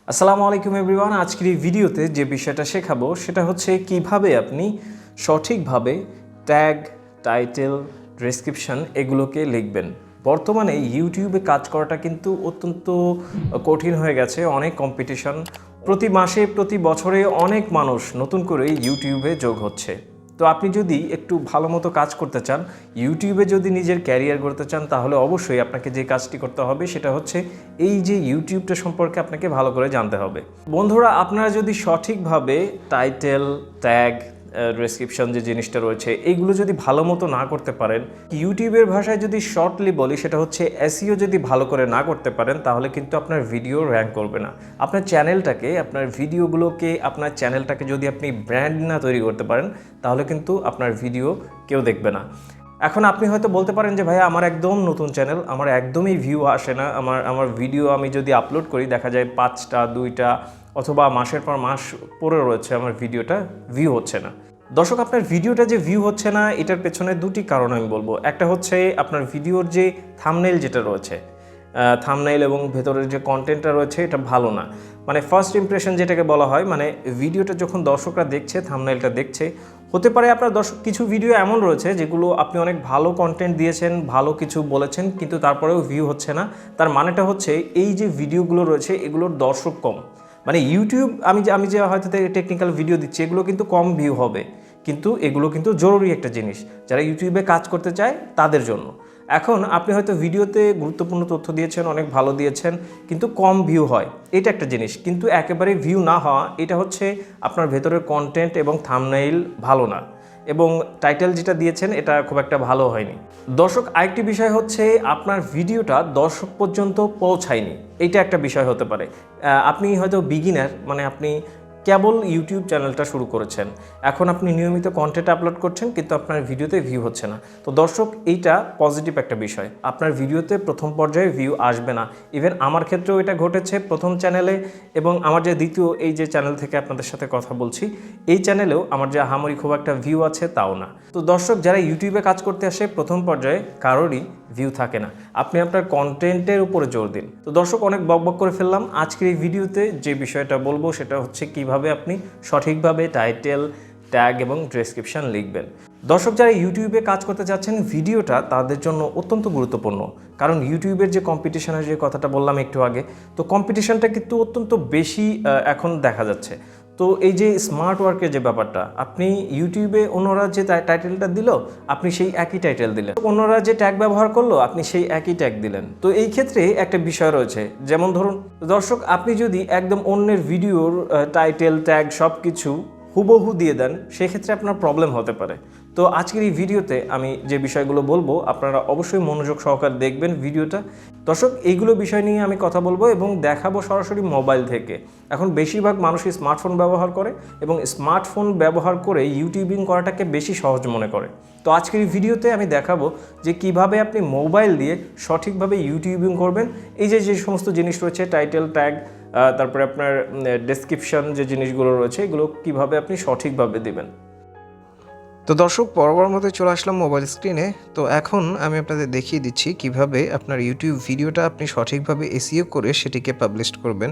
আসসালামু আলাইকুম এভরিওয়ান। আজকের এই ভিডিওতে যে বিষয়টা শেখাবো সেটা হচ্ছে কিভাবে আপনি সঠিকভাবে ট্যাগ, টাইটেল, ডেসক্রিপশন এগুলোকে লিখবেন। বর্তমানে ইউটিউবে কাজ করাটা কিন্তু অত্যন্ত কঠিন হয়ে গেছে, অনেক কম্পিটিশন। প্রতি মাসে প্রতি বছরে অনেক মানুষ নতুন করে ইউটিউবে যোগ হচ্ছে। তো আপনি যদি একটু ভালো মতো কাজ করতে চান, ইউটিউবে যদি নিজের ক্যারিয়ার গড়তে চান, তাহলে অবশ্যই আপনাকে যে কাজটি করতে হবে সেটা হচ্ছে এই যে ইউটিউবটা সম্পর্কে আপনাকে ভালো করে জানতে হবে। বন্ধুরা, আপনারা যদি সঠিকভাবে টাইটেল, ট্যাগ, ডেসক্রিপশন যে জিনিসটা রয়েছে এইগুলো যদি ভালো মতো না করতে পারেন, ইউটিউবের ভাষায় যদি শর্টলি বলি সেটা হচ্ছে এসইও যদি ভালো করে না করতে পারেন, তাহলে কিন্তু আপনার ভিডিও র্যাঙ্ক করবে না। আপনার চ্যানেলটাকে, আপনার ভিডিওগুলোকে, আপনার চ্যানেলটাকে যদি আপনি ব্র্যান্ড না তৈরি করতে পারেন, তাহলে কিন্তু আপনার ভিডিও কেউ দেখবে না। এখন আপনি হয়তো বলতে পারেন যে ভাইয়া আমার একদম নতুন চ্যানেল, আমার একদমই ভিউ আসে না, আমার ভিডিও আমি যদি আপলোড করি দেখা যায় 5টা 2টা অথবা মাসের পর মাস পরে রয়েছে আমার ভিডিওটা ভিউ হচ্ছে না। দর্শক, আপনার ভিডিওটা যে ভিউ হচ্ছে না এটার পেছনে দুটি কারণ আমি বলবো। একটা হচ্ছে আপনার ভিডিওর যে থাম্বনেইল যেটা রয়েছে, থাম্বনেইল এবং ভেতরের যে কন্টেন্টটা রয়েছে এটা ভালো না। মানে ফার্স্ট ইমপ্রেশন যেটাকে বলা হয়, মানে ভিডিওটা যখন দর্শকরা দেখছে, থাম্বনেইলটা দেখছে, হতে পারে আপনার দর্শক কিছু ভিডিও এমন রয়েছে যেগুলো আপনি অনেক ভালো কন্টেন্ট দিয়েছেন, ভালো কিছু বলেছেন, কিন্তু তারপরেও ভিউ হচ্ছে না। তার মানেটা হচ্ছে এই যে ভিডিওগুলো রয়েছে এগুলোর দর্শক কম। মানে ইউটিউব, আমি যে হয়তো টেকনিক্যাল ভিডিও দিচ্ছি এগুলো কিন্তু কম ভিউ হবে, কিন্তু এগুলো কিন্তু জরুরি একটা জিনিস যারা ইউটিউবে কাজ করতে চায় তাদের জন্য। এখন আপনি হয়তো ভিডিওতে গুরুত্বপূর্ণ তথ্য দিয়েছেন, অনেক ভালো দিয়েছেন, কিন্তু কম ভিউ হয়, এটা একটা জিনিস। কিন্তু একেবারে ভিউ না হওয়া এটা হচ্ছে আপনার ভেতরের কন্টেন্ট এবং থাম্বনেইল ভালো না, এবং টাইটেল যেটা দিয়েছেন এটা খুব একটা ভালো হয়নি। দর্শক, আরেকটি বিষয় হচ্ছে আপনার ভিডিওটা দর্শক পর্যন্ত পৌঁছায়নি, এইটা একটা বিষয় হতে পারে। আপনি হয়তো বিগিনার, মানে আপনি কেবল ইউটিউব চ্যানেলটা শুরু করেছেন, এখন আপনি নিয়মিত কন্টেন্ট আপলোড করছেন কিন্তু আপনার ভিডিওতে ভিউ হচ্ছে না। তো দর্শক, এইটা পজিটিভ একটা বিষয়, আপনার ভিডিওতে প্রথম পর্যায়ে ভিউ আসবে না। ইভেন আমার ক্ষেত্রেও এটা ঘটেছে প্রথম চ্যানেলে, এবং আমার যে দ্বিতীয় এই যে চ্যানেল থেকে আপনাদের সাথে কথা বলছি এই চ্যানেলেও আমার যে আহামরি খুব একটা ভিউ আছে তাও না। তো দর্শক, যারা ইউটিউবে কাজ করতে আসে প্রথম পর্যায়ে কারোরই ভিউ থাকে না, আপনি আপনার কন্টেন্টের উপরে জোর দিন। তো দর্শক, অনেক বকবক করে ফেললাম। আজকের এই ভিডিওতে যে বিষয়টা বলবো সেটা হচ্ছে কিভাবে আপনি সঠিকভাবে টাইটেল, ট্যাগ এবং ডেসক্রিপশন লিখবেন। দর্শক, যারা ইউটিউবে কাজ করতে যাচ্ছেন ভিডিওটা তাদের জন্য অত্যন্ত গুরুত্বপূর্ণ, কারণ ইউটিউবের যে কম্পিটিশনের যে কথাটা বললাম একটু আগে, তো কম্পিটিশনটা কিন্তু অত্যন্ত বেশি এখন দেখা যাচ্ছে। তো এই যে স্মার্ট ওয়ার্কের যে ব্যাপারটা, আপনি ইউটিউবে অন্যরা যে টাইটেলটা দিল আপনি সেই একই টাইটেল দিলেন, অন্যরা যে ট্যাগ ব্যবহার করলো আপনি সেই একই ট্যাগ দিলেন। তো এই ক্ষেত্রে একটা বিষয় রয়েছে, যেমন ধরুন দর্শক, আপনি যদি একদম অন্যের ভিডিওর টাইটেল, ট্যাগ সব কিছু হুবহু দিয়ে দেন সেক্ষেত্রে আপনার প্রবলেম হতে পারে। তো আজকের এই ভিডিওতে আমি যে বিষয়গুলো বলবো আপনারা অবশ্যই মনোযোগ সহকারে দেখবেন ভিডিওটা। দর্শক, এইগুলো বিষয় নিয়ে আমি কথা বলবো এবং দেখাবো সরাসরি মোবাইল থেকে। এখন বেশিরভাগ মানুষই স্মার্টফোন ব্যবহার করে এবং স্মার্টফোন ব্যবহার করে ইউটিউবিং করাটাকে বেশি সহজ মনে করে। তো আজকের এই ভিডিওতে আমি দেখাবো যে কিভাবে আপনি মোবাইল দিয়ে সঠিকভাবে ইউটিউবিং করবেন। এই যে যে সমস্ত জিনিস রয়েছে, টাইটেল, ট্যাগ, তারপরে আপনার ডেসক্রিপশন যে জিনিসগুলো রয়েছে এগুলো কিভাবে আপনি সঠিকভাবে দিবেন। তো দর্শক, বরাবর মতো চলে আসলাম মোবাইল স্ক্রিনে। তো এখন আমি আপনাদের দেখিয়ে দিচ্ছি কিভাবে আপনার ইউটিউব ভিডিওটা আপনি সঠিকভাবে এসইও করে সেটিকে পাবলিশ করবেন।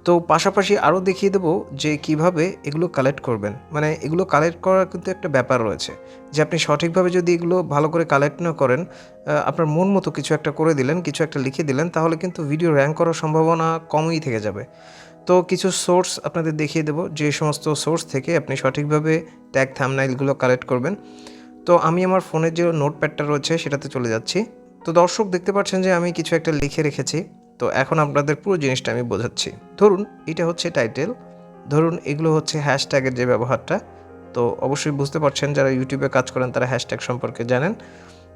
তো পাশাপাশি আরও দেখিয়ে দেবো যে কিভাবে এগুলো কালেক্ট করবেন। মানে এগুলো কালেক্ট করার কিন্তু একটা ব্যাপার রয়েছে, যে আপনি সঠিকভাবে যদি এগুলো ভালো করে কালেক্ট না করেন, আপনার মন মতো কিছু একটা করে দিলেন, কিছু একটা লিখে দিলেন, তাহলে কিন্তু ভিডিও র্যাঙ্ক করার সম্ভাবনা কমই থেকে যাবে। তো কিছু সোর্স আপনাদের দেখিয়ে দেবো, যে সমস্ত সোর্স থেকে আপনি সঠিকভাবে ট্যাগ, থাম্বনেইলগুলো কালেক্ট করবেন। তো আমি আমার ফোনের যে নোটপ্যাডটা রয়েছে সেটাতে চলে যাচ্ছি। তো দর্শক, দেখতে পাচ্ছেন যে আমি কিছু একটা লিখে রেখেছি। তো এখন আপনাদের পুরো জিনিসটা আমি বোঝাচ্ছি। ধরুন এটা হচ্ছে টাইটেল, ধরুন এগুলো হচ্ছে হ্যাশট্যাগের যে ব্যবহারটা। তো অবশ্যই বুঝতে পারছেন, যারা ইউটিউবে কাজ করেন তারা হ্যাশট্যাগ সম্পর্কে জানেন।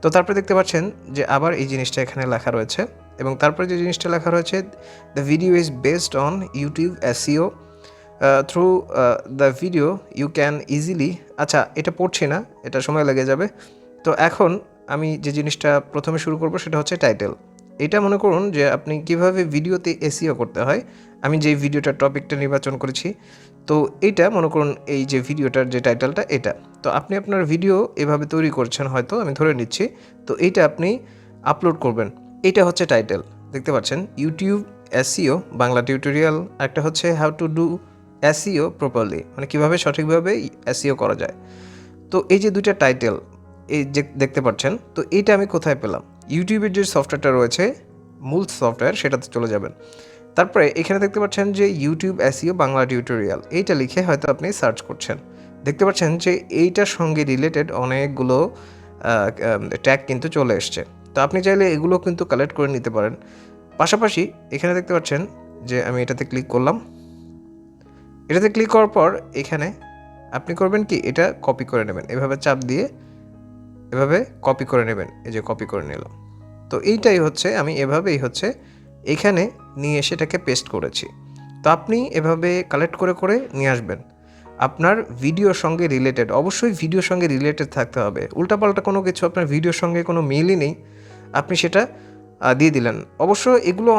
তো তারপরে দেখতে পাচ্ছেন যে আবার এই জিনিসটা এখানে লেখা রয়েছে, এবং তারপরে যে জিনিসটা লেখা রয়েছে, the video is based on YouTube SEO through the video you can easily. আচ্ছা, এটা পড়ছি না, এটা সময় লেগে যাবে। তো এখন আমি যে জিনিসটা প্রথমে শুরু করব সেটা হচ্ছে টাইটেল। এটা মনে করুন যে আপনি কিভাবে ভিডিওতে এসইও করতে হয়। আমি যে ভিডিওটার টপিকটা নির্বাচন করেছি, তো এইটা মনে করুন এই যে ভিডিওটার যে টাইটেলটা এটা। তো আপনি আপনার ভিডিও এভাবে তৈরি করছেন হয়তো, আমি ধরে নিচ্ছি। তো এইটা আপনি আপলোড করবেন, এটা হচ্ছে টাইটেল। দেখতে পাচ্ছেন ইউটিউব এসইও বাংলা টিউটোরিয়াল, একটা হচ্ছে how to do SEO properly, মানে কীভাবে সঠিকভাবে এসইও করা যায়। তো এই যে দুইটা টাইটেল এই যে দেখতে পাচ্ছেন, তো এইটা আমি কোথায় পেলাম? ইউটিউবের যে সফটওয়্যারটা রয়েছে, মূল সফটওয়্যার, সেটাতে চলে যাবেন। তারপরে এখানে দেখতে পাচ্ছেন যে ইউটিউব এসইও বাংলা টিউটোরিয়াল, এইটা লিখে হয়তো আপনি সার্চ করছেন। দেখতে পাচ্ছেন যে এইটার সঙ্গে রিলেটেড অনেকগুলো ট্যাগ কিন্তু চলে এসছে। তো আপনি চাইলে এগুলো কিন্তু কালেক্ট করে নিতে পারেন। পাশাপাশি এখানে দেখতে পাচ্ছেন যে আমি এটাতে ক্লিক করলাম। এটাতে ক্লিক করার পর এখানে আপনি করবেন কি, এটা কপি করে নেবেন, এভাবে চাপ দিয়ে এভাবে কপি করে নেবেন। এই যে কপি করে নিলাম। তো এইটাই হচ্ছে, আমি এভাবেই হচ্ছে এখানে নিয়ে সেটাকে পেস্ট করেছি। তো আপনি এভাবে কালেক্ট করে করে নিয়ে আসবেন। আপনার ভিডিওর সঙ্গে রিলেটেড, অবশ্যই ভিডিওর সঙ্গে রিলেটেড থাকতে হবে। উল্টাপাল্টা কোনো কিছু আপনার ভিডিওর সঙ্গে কোনো মিলই নেই, আপনি সেটা দিয়ে দিলেন। অবশ্য এগুলো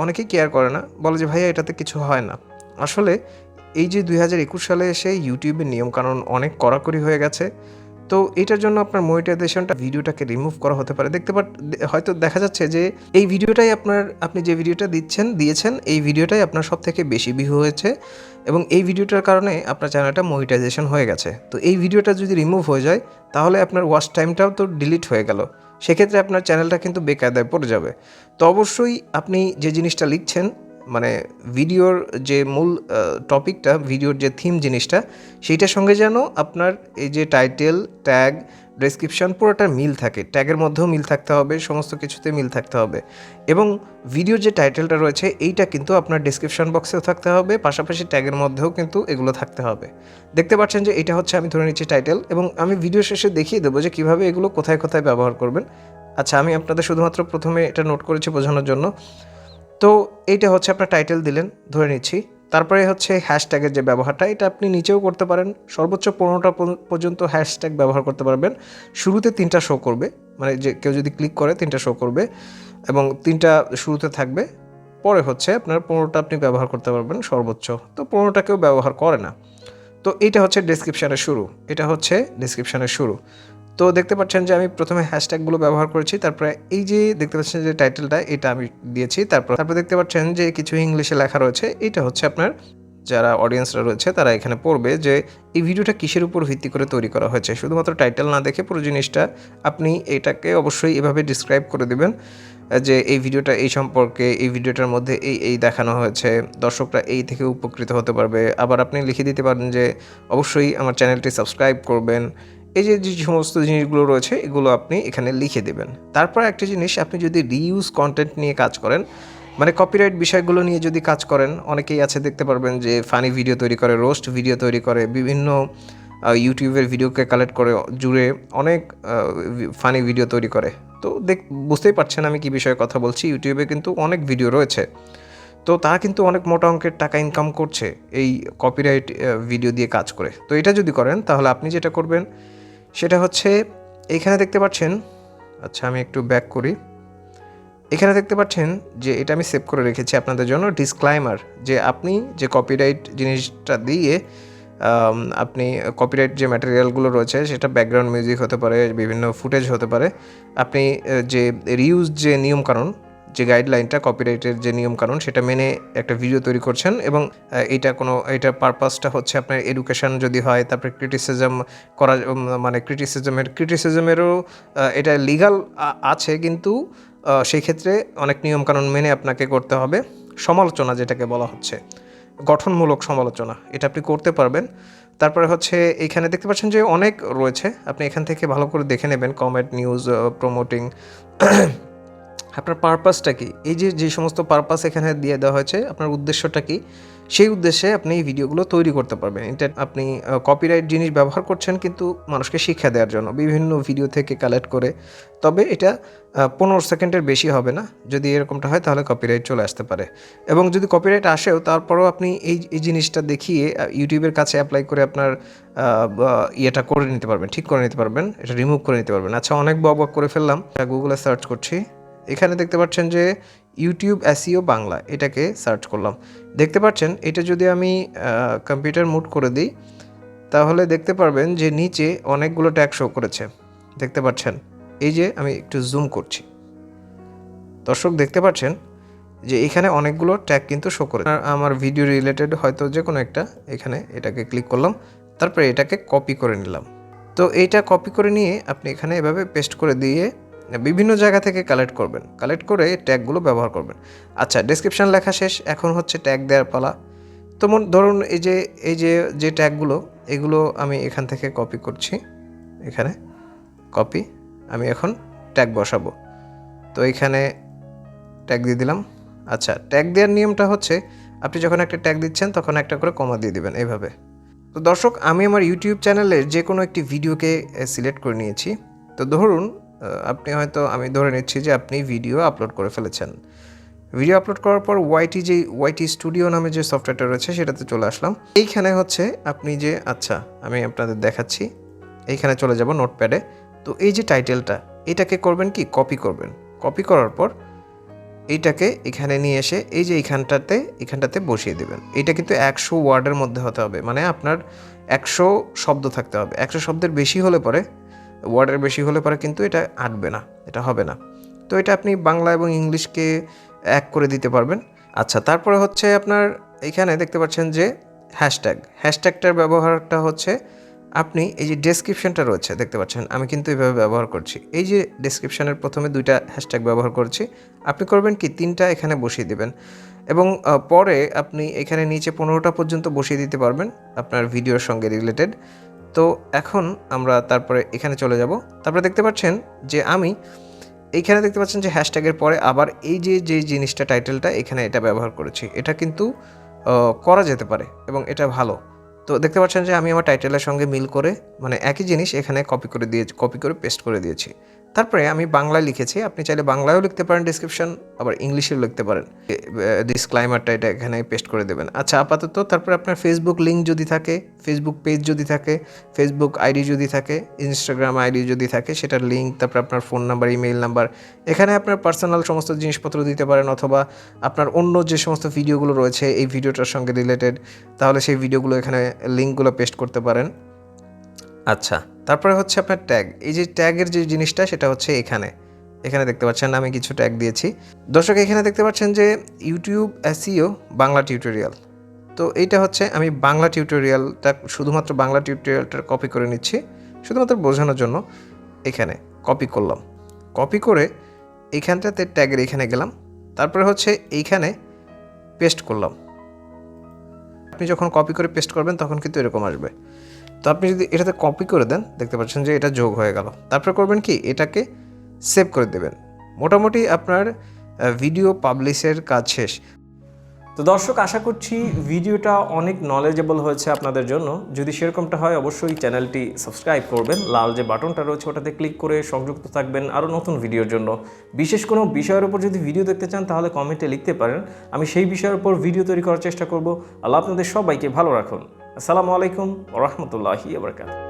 অনেকেই কেয়ার করে না, বলে যে ভাইয়া এটাতে কিছু হয় না। আসলে এই যে 2021 সালে এসে ইউটিউবের নিয়মকানুন অনেক কড়াকড়ি হয়ে গেছে। তো এটার জন্য আপনার মনিটাইজেশনটা, ভিডিওটাকে রিমুভ করা হতে পারে। হয়তো দেখা যাচ্ছে যে এই ভিডিওটাই আপনি যে ভিডিওটা দিয়েছেন এই ভিডিওটাই আপনার সবথেকে বেশি ভিউ হয়েছে এবং এই ভিডিওটার কারণে আপনার চ্যানেলটা মনিটাইজেশন হয়ে গেছে। তো এই ভিডিওটা যদি রিমুভ হয়ে যায় তাহলে আপনার ওয়াচ টাইমটাও তো ডিলিট হয়ে গেল। সেক্ষেত্রে আপনার চ্যানেলটা কিন্তু বেকায়দায় পড়ে যাবে। তো অবশ্যই আপনি যে জিনিসটা লিখছেন, মানে ভিডিওর যে মূল টপিকটা, ভিডিওর যে থিম জিনিসটা, সেইটার সঙ্গে যেন আপনার এই যে টাইটেল, ট্যাগ, ডেসক্রিপশন পুরোটা মিল থাকে। ট্যাগের মধ্যেও মিল থাকতে হবে, সমস্ত কিছুতে মিল থাকতে হবে। এবং ভিডিওর যে টাইটেলটা রয়েছে এইটা কিন্তু আপনার ডেসক্রিপশন বক্সেও থাকতে হবে, পাশাপাশি ট্যাগের মধ্যেও কিন্তু এগুলো থাকতে হবে। দেখতে পাচ্ছেন যে এটা হচ্ছে, আমি ধরে নিচ্ছি টাইটেল, এবং আমি ভিডিও শেষে দেখিয়ে দেবো যে কীভাবে এগুলো কোথায় কোথায় ব্যবহার করবেন। আচ্ছা, আমি আপনাদের শুধুমাত্র প্রথমে এটা নোট করেছি বোঝানোর জন্য। তো এইটা হচ্ছে আপনার টাইটেল দিলেন, ধরে নিচ্ছি। তারপরে হচ্ছে হ্যাশট্যাগের যে ব্যবহারটা, এটা আপনি নিচেও করতে পারেন। সর্বোচ্চ 15টা পর্যন্ত হ্যাশট্যাগ ব্যবহার করতে পারবেন। শুরুতে 3টা শো করবে, মানে যে কেউ যদি ক্লিক করে 3টা শো করবে এবং 3টা শুরুতে থাকবে। পরে হচ্ছে আপনার 15টা আপনি ব্যবহার করতে পারবেন সর্বোচ্চ। তো 15টা কেউ ব্যবহার করে না। তো এইটা হচ্ছে ডেসক্রিপশানের শুরু, এটা হচ্ছে ডেসক্রিপশানের শুরু। তো দেখতে পাচ্ছেন যে আমি প্রথমে হ্যাশট্যাগুলো ব্যবহার করেছি, তারপরে এই যে দেখতে পাচ্ছেন যে টাইটেলটা, এটা আমি দিয়েছি। তারপর দেখতে পাচ্ছেন যে কিছু ইংলিশে লেখা রয়েছে। এটা হচ্ছে আপনার যারা অডিয়েন্সরা রয়েছে তারা এখানে পড়বে যে এই ভিডিওটা কিসের উপর ভিত্তি করে তৈরি করা হয়েছে। শুধুমাত্র টাইটেল না দেখে পুরো জিনিসটা আপনি এটাকে অবশ্যই এভাবে ডিসক্রাইব করে দিবেন যে এই ভিডিওটা এই সম্পর্কে, এই ভিডিওটার মধ্যে এই দেখানো হয়েছে, দর্শকরা এই থেকে উপকৃত হতে পারবে। আবার আপনি লিখে দিতে পারেন যে অবশ্যই আমার চ্যানেলটি সাবস্ক্রাইব করবেন। এই যে সমস্ত জিনিসগুলো রয়েছে এগুলো আপনি এখানে লিখে দেবেন। তারপর একটা জিনিস, আপনি যদি রিইউজ কন্টেন্ট নিয়ে কাজ করেন, মানে কপিরাইট বিষয়গুলো নিয়ে যদি কাজ করেন, অনেকেই আছে দেখতে পারবেন যে ফানি ভিডিও তৈরি করে, রোস্ট ভিডিও তৈরি করে, বিভিন্ন ইউটিউবের ভিডিওকে কালেক্ট করে জুড়ে অনেক ফানি ভিডিও তৈরি করে। তো বুঝতেই পারছেন আমি কী বিষয়ে কথা বলছি। ইউটিউবে কিন্তু অনেক ভিডিও রয়েছে, তো তারা কিন্তু অনেক মোটা অঙ্কের টাকা ইনকাম করছে এই কপিরাইট ভিডিও দিয়ে কাজ করে। তো এটা যদি করেন তাহলে আপনি যেটা করবেন সেটা হচ্ছে, এইখানে দেখতে পাচ্ছেন, আচ্ছা আমি একটু ব্যাক করি, এখানে দেখতে পাচ্ছেন যে এটা আমি সেভ করে রেখেছি আপনাদের জন্য ডিসক্লাইমার, যে আপনি যে কপিরাইট জিনিসটা দিয়ে আপনি কপিরাইট যে ম্যাটেরিয়ালগুলো রয়েছে সেটা ব্যাকগ্রাউন্ড মিউজিক হতে পারে, বিভিন্ন ফুটেজ হতে পারে, আপনি যে রিউজ যে নিয়মকানুন, যে গাইডলাইনটা কপিরাইটের যে নিয়মকানুন সেটা মেনে একটা ভিডিও তৈরি করছেন এবং এটার পারপাসটা হচ্ছে আপনার এডুকেশন যদি হয়, তারপরে ক্রিটিসিজম করা, মানে ক্রিটিসিজমেরও এটা লিগাল আছে, কিন্তু সেই ক্ষেত্রে অনেক নিয়মকানুন মেনে আপনাকে করতে হবে। সমালোচনা যেটাকে বলা হচ্ছে, গঠনমূলক সমালোচনা, এটা আপনি করতে পারবেন। তারপরে হচ্ছে এইখানে দেখতে পাচ্ছেন যে অনেক রয়েছে, আপনি এখান থেকে ভালো করে দেখে নেবেন। কমেন্ট, নিউজ, প্রমোটিং, আপনার পারপাসটা কি, এই যে সমস্ত পারপাস এখানে দিয়ে দেওয়া হয়েছে, আপনার উদ্দেশ্যটা কি, সেই উদ্দেশ্যে আপনি এই ভিডিওগুলো তৈরি করতে পারবেন। এটা আপনি কপিরাইট জিনিস ব্যবহার করছেন কিন্তু মানুষকে শিক্ষা দেওয়ার জন্য, বিভিন্ন ভিডিও থেকে কালেক্ট করে। তবে এটা 15 সেকেন্ডের বেশি হবে না। যদি এরকমটা হয় তাহলে কপিরাইট চলে আসতে পারে। এবং যদি কপিরাইট আসেও তারপরেও আপনি এই জিনিসটা দেখিয়ে ইউটিউবের কাছে অ্যাপ্লাই করে আপনার ইয়েটা করে নিতে পারবেন, ঠিক করে নিতে পারবেন, এটা রিমুভ করে নিতে পারবেন। আচ্ছা, অনেক বক করে ফেললাম। গুগলে সার্চ করছি, এখানে দেখতে পাচ্ছেন যে ইউটিউব এসইও বাংলা, এটাকে সার্চ করলাম। দেখতে পাচ্ছেন এটা যদি আমি কম্পিউটার মুড করে দিই তাহলে দেখতে পারবেন যে নিচে অনেকগুলো ট্যাগ শো করেছে। দেখতে পাচ্ছেন, এই যে আমি একটু জুম করছি, দর্শক দেখতে পাচ্ছেন যে এখানে অনেকগুলো ট্যাগ কিন্তু শো করে। আমার ভিডিও রিলেটেড হয়তো যে কোনো একটা, এখানে এটাকে ক্লিক করলাম, তারপরে এটাকে কপি করে নিলাম। তো এইটা কপি করে নিয়ে আপনি এখানে এভাবে পেস্ট করে দিয়ে বিভিন্ন জায়গা থেকে কালেক্ট করবেন, কালেক্ট করে ট্যাগগুলো ব্যবহার করবেন। আচ্ছা, ডেসক্রিপশন লেখা শেষ, এখন হচ্ছে ট্যাগ দেওয়ার পালা। তো ধরুন যে ট্যাগগুলো, এগুলো আমি এখান থেকে কপি করছি, এখানে কপি, আমি এখন ট্যাগ বসাবো। তো এখানে ট্যাগ দিয়ে দিলাম। আচ্ছা, ট্যাগ দেওয়ার নিয়মটা হচ্ছে আপনি যখন একটা ট্যাগ দিচ্ছেন তখন একটা করে কমা দিয়ে দিবেন এইভাবে। তো দর্শক, আমি আমার ইউটিউব চ্যানেলের যে কোনো একটি ভিডিওকে সিলেক্ট করে নিয়েছি। তো ধরুন আপনি হয়তো, আমি ধরে নিচ্ছি যে আপনি ভিডিও আপলোড করে ফেলেছেন। ভিডিও আপলোড করার পর ওয়াইটি স্টুডিও নামে যে সফটওয়্যারটা রয়েছে সেটাতে চলে আসলাম। এইখানে হচ্ছে আপনি যে, আচ্ছা আমি আপনাদের দেখাচ্ছি, এইখানে চলে যাব নোটপ্যাডে। তো এই যে টাইটেলটা, এটাকে করবেন কি, কপি করবেন। কপি করার পর এইটাকে এখানে নিয়ে এসে এই যে এখানটাতে বসিয়ে দেবেন। এটা কিন্তু 100 ওয়ার্ডের মধ্যে হতে হবে, মানে আপনার 100 শব্দ থাকতে হবে। 100 শব্দের বেশি হলে পরে, ওয়ার্ডের বেশি হলে পরে কিন্তু এটা আঁটবে না, এটা হবে না। তো এটা আপনি বাংলা এবং ইংলিশকে এক করে দিতে পারবেন। আচ্ছা, তারপরে হচ্ছে আপনার এখানে দেখতে পাচ্ছেন যে হ্যাশট্যাগটার ব্যবহারটা হচ্ছে, আপনি এই যে ডেসক্রিপশনটা রয়েছে দেখতে পাচ্ছেন, আমি কিন্তু এইভাবে ব্যবহার করছি। এই যে ডেসক্রিপশনের প্রথমে 2টা হ্যাশট্যাগ ব্যবহার করছি, আপনি করবেন কি 3টা এখানে বসিয়ে দিবেন এবং পরে আপনি এখানে নিচে 15টা পর্যন্ত বসিয়ে দিতে পারবেন আপনার ভিডিওর সঙ্গে রিলেটেড। তো এখন আমরা তারপরে এখানে চলে যাব। তারপরে দেখতে পাচ্ছেন যে আমি এইখানে দেখতে পাচ্ছেন যে হ্যাশট্যাগের পরে আবার এই যে জিনিসটা, টাইটেলটা, এখানে এটা ব্যবহার করেছি। এটা কিন্তু করা যেতে পারে এবং এটা ভালো। তো দেখতে পাচ্ছেন যে আমি আমার টাইটেলের সঙ্গে মিল করে, মানে একই জিনিস এখানে কপি করে পেস্ট করে দিয়েছি। তারপরে আমি বাংলায় লিখেছি, আপনি চাইলে বাংলায়ও লিখতে পারেন ডেসক্রিপশন, আবার ইংলিশেও লিখতে পারেন। ডিসক্লাইমারটা এটা এখানে পেস্ট করে দেবেন। আচ্ছা, আপাতত তারপরে আপনার ফেসবুক লিঙ্ক যদি থাকে, ফেসবুক পেজ যদি থাকে, ফেসবুক আইডি যদি থাকে, ইনস্টাগ্রাম আইডি যদি থাকে, সেটার লিঙ্ক, তারপর আপনার ফোন নাম্বার, ইমেইল নাম্বার, এখানে আপনার পার্সোনাল সমস্ত জিনিসপত্র দিতে পারেন, অথবা আপনার অন্য যে সমস্ত ভিডিওগুলো রয়েছে এই ভিডিওটার সঙ্গে রিলেটেড, তাহলে সেই ভিডিওগুলো এখানে লিঙ্কগুলো পেস্ট করতে পারেন। আচ্ছা, তারপরে হচ্ছে আপনার ট্যাগ। এই যে ট্যাগের যে জিনিসটা, সেটা হচ্ছে এখানে দেখতে পাচ্ছেন আমি কিছু ট্যাগ দিয়েছি। দর্শক, এখানে দেখতে পাচ্ছেন যে ইউটিউব SEO বাংলা টিউটোরিয়াল। তো এইটা হচ্ছে আমি বাংলা টিউটোরিয়ালটা, শুধুমাত্র বাংলা টিউটোরিয়ালটা কপি করে নিচ্ছি শুধুমাত্র বোঝানোর জন্য। এখানে কপি করলাম, কপি করে এইখানটাতে ট্যাগের এখানে গেলাম, তারপরে হচ্ছে এইখানে পেস্ট করলাম। আপনি যখন কপি করে পেস্ট করবেন তখন কিন্তু এরকম আসবে। তো আপনি যদি এটাতে কপি করে দেন, দেখতে পাচ্ছেন যে এটা যোগ হয়ে গেল। তারপরে করবেন কি, এটাকে সেভ করে দেবেন। মোটামুটি আপনার ভিডিও পাবলিশের কাজ শেষ। তো দর্শক, আশা করছি ভিডিওটা অনেক নলেজেবল হয়েছে আপনাদের জন্য। যদি সেরকমটা হয় অবশ্যই চ্যানেলটি সাবস্ক্রাইব করবেন, লাল যে বাটনটা রয়েছে ওটাতে ক্লিক করে সংযুক্ত থাকবেন আরও নতুন ভিডিওর জন্য। বিশেষ কোনো বিষয়ের উপর যদি ভিডিও দেখতে চান তাহলে কমেন্টে লিখতে পারেন, আমি সেই বিষয়ের উপর ভিডিও তৈরি করার চেষ্টা করব। আল্লাহ আপনাদের সবাইকে ভালো রাখুন। আসসালামু আলাইকুম ওয়া রাহমাতুল্লাহি ওয়া বারাকাতুহু।